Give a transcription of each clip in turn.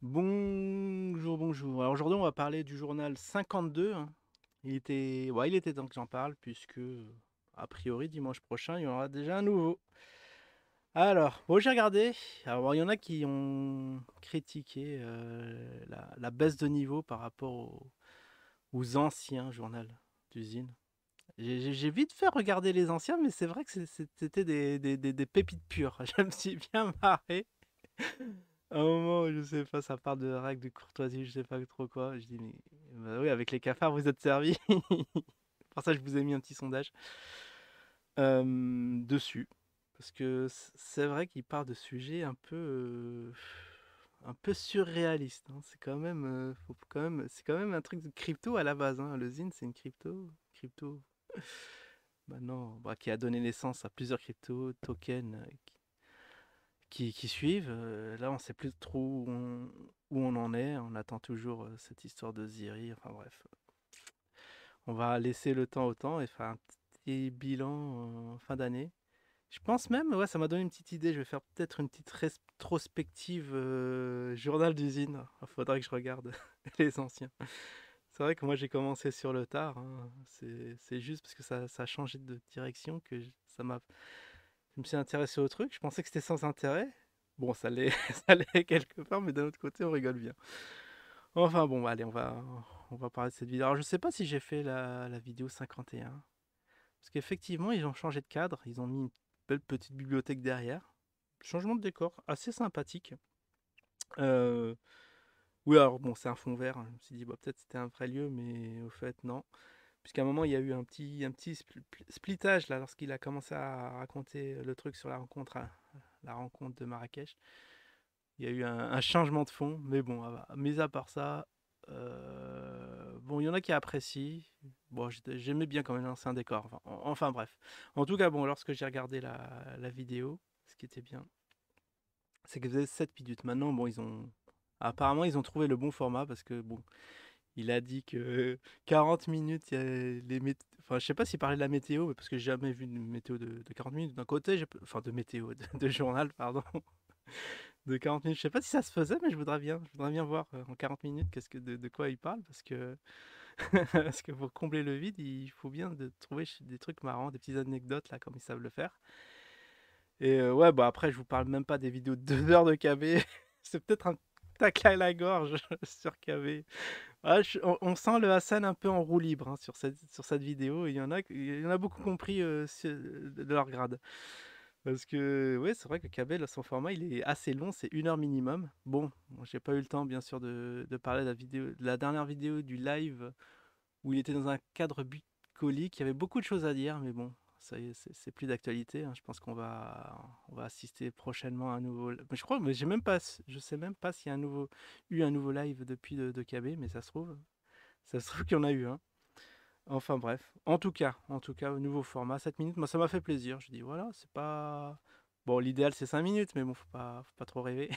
Bonjour, bonjour. Alors aujourd'hui, on va parler du journal 52, hein. Il était temps que j'en parle puisque, a priori, dimanche prochain, il y aura déjà un nouveau. Alors, bon, j'ai regardé. Alors, il y en a qui ont critiqué la baisse de niveau par rapport aux anciens journaux d'usine. J'ai vite fait regarder les anciens, mais c'est vrai que c'était des pépites pures. Je me suis bien marré. À un moment, je sais pas, ça parle de règles de courtoisie, je sais pas trop quoi. Je dis, mais bah oui, avec les cafards, vous êtes servis. Pour ça, je vous ai mis un petit sondage dessus. Parce que c'est vrai qu'il parle de sujets un peu surréalistes, hein. C'est quand même, c'est quand même un truc de crypto à la base, hein. Le Zine, c'est une crypto. Maintenant, bah, qui a donné naissance à plusieurs cryptos, tokens qui suivent. Là, on sait plus trop où on en est. On attend toujours cette histoire de Ziri. Enfin bref, on va laisser le temps au temps et faire un petit bilan en fin d'année. Je pense même, ouais, ça m'a donné une petite idée. Je vais faire peut-être une petite rétrospective journal d'usine. Il faudrait que je regarde les anciens. C'est vrai que moi j'ai commencé sur le tard, hein. C'est juste parce que ça a changé de direction que je me suis intéressé au truc. Je pensais que c'était sans intérêt. Bon, ça l'est, ça l'est quelque part, mais d'un autre côté, on rigole bien. Enfin bon, allez, on va parler de cette vidéo. Alors, je sais pas si j'ai fait la vidéo 51. Parce qu'effectivement, ils ont changé de cadre. Ils ont mis une belle petite bibliothèque derrière. Changement de décor, assez sympathique. Euh, oui, alors bon, c'est un fond vert. Je me suis dit, bah, peut-être c'était un vrai lieu, mais au fait, non. Puisqu'à un moment, il y a eu un petit splittage là, lorsqu'il a commencé à raconter le truc sur la rencontre de Marrakech. Il y a eu un changement de fond, mais bon, mis à part ça, bon, il y en a qui apprécient. Bon, j'aimais bien quand même l'ancien décor. Enfin, bref. En tout cas, bon, lorsque j'ai regardé la vidéo, ce qui était bien, c'est que faisait 7 minutes. Maintenant, bon, apparemment, ils ont trouvé le bon format parce que, bon, il a dit que 40 minutes, il y a enfin, je sais pas s'il parlait de la météo, mais parce que j'ai jamais vu une météo de 40 minutes d'un côté, enfin de météo, de journal, pardon, de 40 minutes. Je sais pas si ça se faisait, mais je voudrais bien voir en 40 minutes de quoi il parle, parce que parce que pour combler le vide, il faut bien trouver des trucs marrants, des petites anecdotes là, comme ils savent le faire. Et ouais, bah après, je vous parle même pas des vidéos de 2 heures de KB. C'est peut-être un tac à la gorge sur KB. Ah, on sent le Hassan un peu en roue libre, hein, sur cette vidéo. Il y en a beaucoup compris de leur grade. Parce que, ouais, c'est vrai que Kabel, son format, il est assez long, c'est 1 heure minimum. Bon, j'ai pas eu le temps, bien sûr, de parler de la dernière vidéo du live où il était dans un cadre bucolique. Il y avait beaucoup de choses à dire, mais bon, ça y est, c'est plus d'actualité, hein. Je pense on va assister prochainement à un nouveau. Mais je crois, mais je sais même pas s'il y a eu un nouveau live depuis de KB, mais ça se trouve qu'il y en a eu un. Enfin bref, en tout cas, au nouveau format, 7 minutes, moi ça m'a fait plaisir. Je dis voilà, c'est pas. Bon, l'idéal c'est 5 minutes, mais bon, faut pas trop rêver.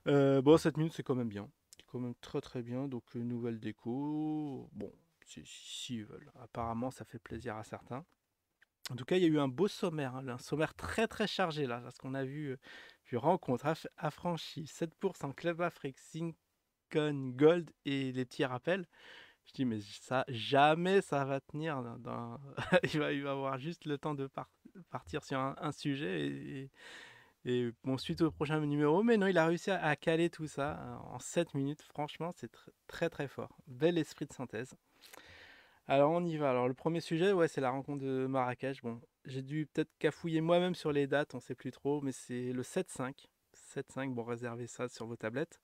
Bon, 7 minutes c'est quand même bien. C'est quand même très très bien. Donc, nouvelle déco. Bon, si ils veulent. Apparemment, ça fait plaisir à certains. En tout cas, il y a eu un beau sommaire, hein, un sommaire très très chargé là. Parce qu'on a vu rencontre affranchie, 7% Club Afrique, Syncon, Gold et les petits rappels. Je dis, mais ça, jamais ça va tenir. Il va avoir juste le temps de partir sur un sujet et bon, suite au prochain numéro. Mais non, il a réussi à caler tout ça en 7 minutes. Franchement, c'est très très fort. Bel esprit de synthèse. Alors, on y va. Alors, le premier sujet, ouais, c'est la rencontre de Marrakech. Bon, j'ai dû peut-être cafouiller moi-même sur les dates, on sait plus trop, mais c'est le 7-5. 7-5, bon, réservez ça sur vos tablettes.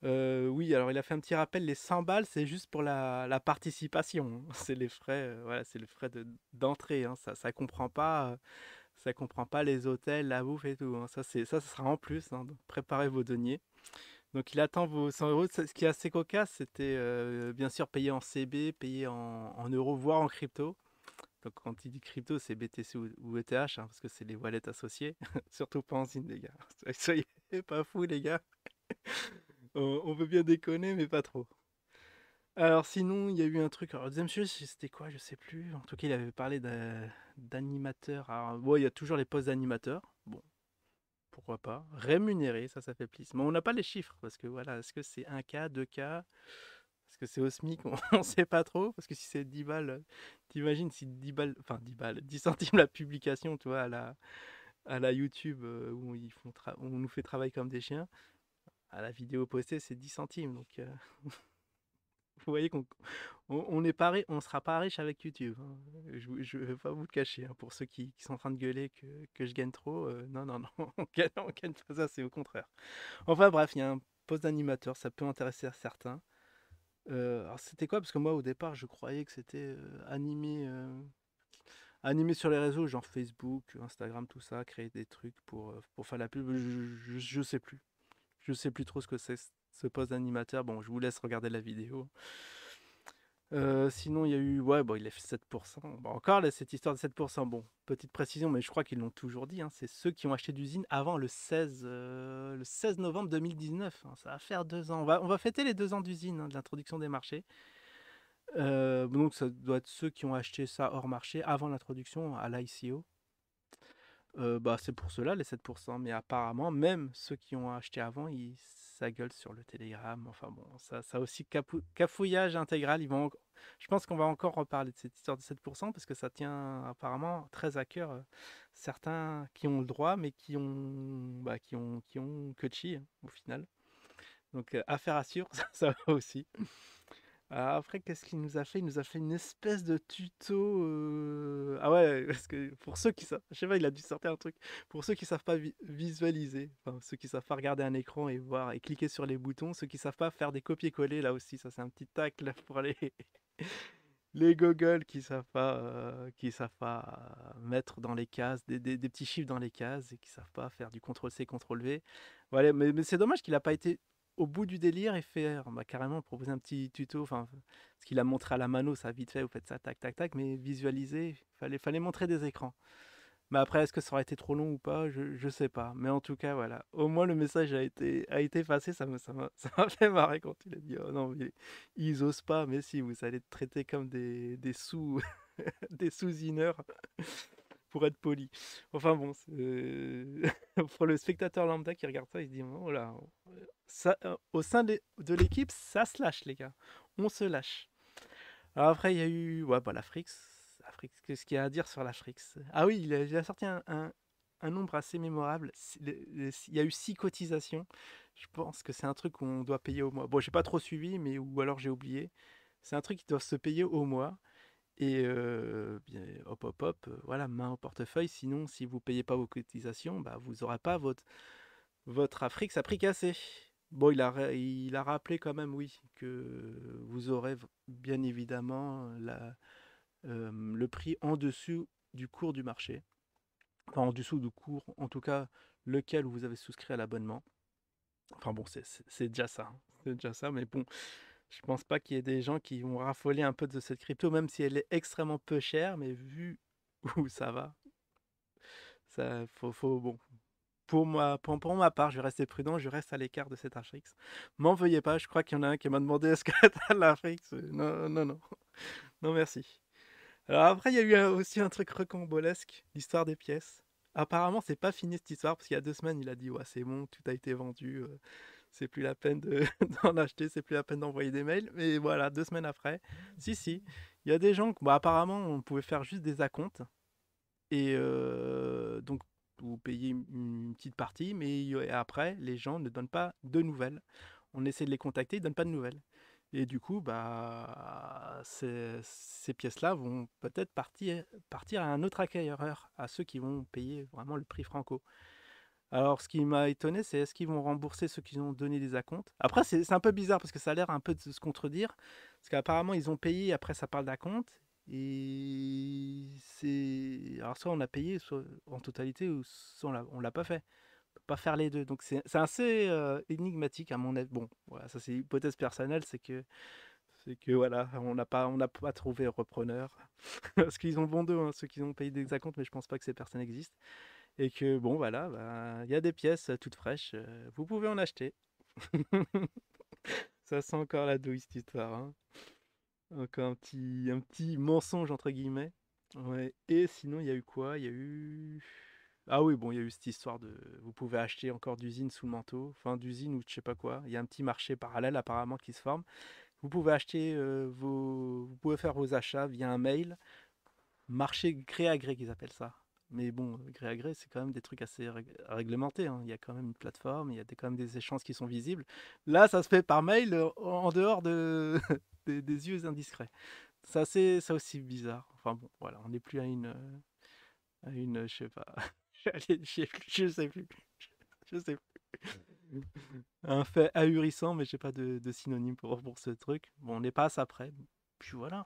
Oui, alors il a fait un petit rappel, les 100 balles, c'est juste pour la participation, hein. C'est les frais, voilà, c'est le frais d'entrée, hein. Ça comprend pas les hôtels, la bouffe et tout, hein. Ça sera en plus, hein. Donc préparez vos deniers. Donc il attend vos 100 euros. Ce qui est assez cocasse, c'était bien sûr payé en CB, payé en euros, voire en crypto. Donc quand il dit crypto, c'est BTC ou ETH, hein, parce que c'est les wallets associés. Surtout pas en Zine, les gars. Soyez pas fous, les gars. On veut bien déconner, mais pas trop. Alors sinon, il y a eu un truc. Alors, le deuxième sujet, c'était quoi? Je sais plus. En tout cas, il avait parlé d'animateur. Alors, bon, il y a toujours les postes d'animateur. Bon, pourquoi pas. Rémunéré, ça fait plaisir. Mais on n'a pas les chiffres, parce que voilà, est-ce que c'est 1K, 2K? Est-ce que c'est au SMIC? On sait pas trop, parce que si c'est 10 balles, t'imagines si 10 balles, enfin 10 balles, 10 centimes la publication, tu vois, à la YouTube, où on nous fait travailler comme des chiens, à la vidéo postée, c'est 10 centimes. Donc, vous voyez on est pas, on sera pas riche avec YouTube, hein. Je vais pas vous le cacher, hein, pour ceux qui sont en train de gueuler que je gagne trop. Non, non, non, on gagne pas ça, c'est au contraire. Enfin bref, il y a un poste d'animateur, ça peut intéresser certains. Alors c'était quoi? Parce que moi au départ je croyais que c'était animé sur les réseaux, genre Facebook, Instagram, tout ça, créer des trucs pour faire la pub. Je sais plus. Je sais plus trop ce que c'est ce poste d'animateur. Bon, je vous laisse regarder la vidéo. Sinon, il y a eu. Ouais, bon, il a fait 7%. Bon, encore là, cette histoire de 7%. Bon, petite précision, mais je crois qu'ils l'ont toujours dit, hein, c'est ceux qui ont acheté d'usine avant le 16 novembre 2019, hein. Ça va faire 2 ans. On va fêter les 2 ans d'usine, hein, de l'introduction des marchés. Donc, ça doit être ceux qui ont acheté ça hors marché avant l'introduction à l'ICO. Bah, c'est pour cela les 7%. Mais apparemment, même ceux qui ont acheté avant, ça gueule sur le Telegram. Enfin bon, ça aussi cafouillage intégral. Je pense qu'on va encore reparler de cette histoire de 7% parce que ça tient apparemment très à cœur certains qui ont le droit, mais qui ont que chi, hein, au final. Donc, affaire à suivre, ça va aussi. Alors après, qu'est-ce qu'il nous a fait? Il nous a fait une espèce de tuto. Ah ouais, parce que pour ceux qui savent, je sais pas, il a dû sortir un truc. Pour ceux qui savent pas visualiser, enfin ceux qui savent pas regarder un écran et voir et cliquer sur les boutons, ceux qui savent pas faire des copier-coller, là aussi, ça c'est un petit tacle pour les gogoles qui savent pas mettre dans les cases des petits chiffres dans les cases et qui savent pas faire du CTRL-C, CTRL-V. Voilà, mais c'est dommage qu'il a pas été au bout du délire et faire carrément proposer un petit tuto, enfin, ce qu'il a montré à la mano, ça vite fait, vous faites ça, tac, tac, tac, mais visualiser, fallait montrer des écrans. Mais après, est-ce que ça aurait été trop long ou pas? Je sais pas. Mais en tout cas, voilà. Au moins, le message a été passé. Ça m'a fait marrer quand il a dit: oh non, mais ils osent pas. Mais si, vous allez être traités comme des sous, des sous-ineurs pour être poli. Enfin bon, pour le spectateur lambda qui regarde ça, il se dit: oh là, ça, au sein de l'équipe, ça se lâche, les gars. On se lâche. Alors après, il y a eu ouais, bah, la Frix. Qu'est-ce qu'il y a à dire sur la Frix? Ah oui, il a sorti un nombre assez mémorable. Il y a eu 6 cotisations. Je pense que c'est un truc qu'on doit payer au mois. Bon, j'ai pas trop suivi, mais ou alors j'ai oublié. C'est un truc qui doit se payer au mois. Et bien, hop, hop, hop, voilà, main au portefeuille. Sinon, si vous payez pas vos cotisations, bah, vous n'aurez pas votre Afrix à prix cassé. Bon, il a rappelé quand même, oui, que vous aurez bien évidemment le prix en dessous du cours du marché. Enfin, en dessous du cours, en tout cas, lequel vous avez souscrit à l'abonnement. Enfin bon, c'est déjà ça, hein. C'est déjà ça, mais bon, je pense pas qu'il y ait des gens qui vont raffoler un peu de cette crypto, même si elle est extrêmement peu chère, mais vu où ça va, bon. Pour ma part, je vais rester prudent, je reste à l'écart de cet Afrix. M'en veuillez pas, je crois qu'il y en a un qui m'a demandé est-ce que t'as l'Afrix? Non, non, non. Non, merci. Alors après, il y a eu aussi un truc recambolesque, l'histoire des pièces. Apparemment, c'est pas fini cette histoire, parce qu'il y a 2 semaines, il a dit ouais, c'est bon, tout a été vendu, c'est plus la peine d'en acheter, c'est plus la peine d'envoyer des mails. Mais voilà, 2 semaines après, si, il y a des gens, apparemment, on pouvait faire juste des acomptes. Et donc, vous payez une petite partie, mais après, les gens ne donnent pas de nouvelles. On essaie de les contacter, ils ne donnent pas de nouvelles. Et du coup, bah, ces pièces-là vont peut-être partir à un autre acquéreur, à ceux qui vont payer vraiment le prix franco. Alors, ce qui m'a étonné, c'est est-ce qu'ils vont rembourser ceux qui ont donné des acomptes? Après, c'est un peu bizarre parce que ça a l'air un peu de se contredire. Parce qu'apparemment, ils ont payé, après ça parle d'acompte. Et c'est. Alors, soit on a payé soit en totalité, ou soit on l'a pas fait. On peut pas faire les deux. Donc, c'est assez énigmatique à mon avis. Bon, voilà, ça c'est une hypothèse personnelle, c'est que voilà, on n'a pas trouvé repreneur. Parce qu'ils ont bon dos, hein, ceux qui ont payé des acomptes, mais je pense pas que ces personnes existent. Et que bon, voilà, bah, il y a des pièces toutes fraîches, vous pouvez en acheter. Ça sent encore la douille cette histoire, hein. Encore un petit mensonge entre guillemets. Ouais. Et sinon, il y a eu quoi? Il y a eu. Ah oui, bon, il y a eu cette histoire de... Vous pouvez acheter encore d'usine sous le manteau, enfin d'usine ou de je sais pas quoi. Il y a un petit marché parallèle apparemment qui se forme. Vous pouvez acheter Vous pouvez faire vos achats via un mail. Marché gré à gré qu'ils appellent ça. Mais bon, gré à gré, c'est quand même des trucs assez réglementés, hein. Il y a quand même une plateforme, il y a quand même des échanges qui sont visibles. Là, ça se fait par mail en dehors des yeux indiscrets. Ça aussi bizarre. Enfin bon, voilà, on n'est plus je sais pas. Allez, je sais plus. Je sais plus. Un fait ahurissant, mais j'ai pas de synonyme pour ce truc. Bon, on n'est pas à ça près. Puis voilà.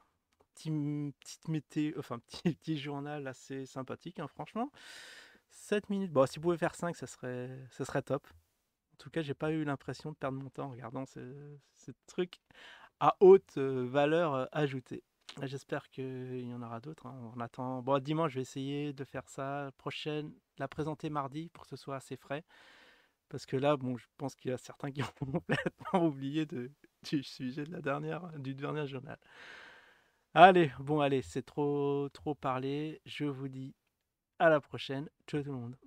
Petite météo, enfin petit journal assez sympathique, hein, franchement. 7 minutes. Bon, si vous pouvez faire 5, ça serait top. En tout cas, j'ai pas eu l'impression de perdre mon temps en regardant ce truc à haute valeur ajoutée. J'espère qu'il y en aura d'autres, hein. On attend. Bon, dimanche, je vais essayer de faire ça. Prochaine, la présenter mardi pour que ce soit assez frais. Parce que là, bon, je pense qu'il y a certains qui ont complètement oublié du sujet du dernier journal. Allez, bon, allez, c'est trop parlé. Je vous dis à la prochaine. Ciao tout le monde.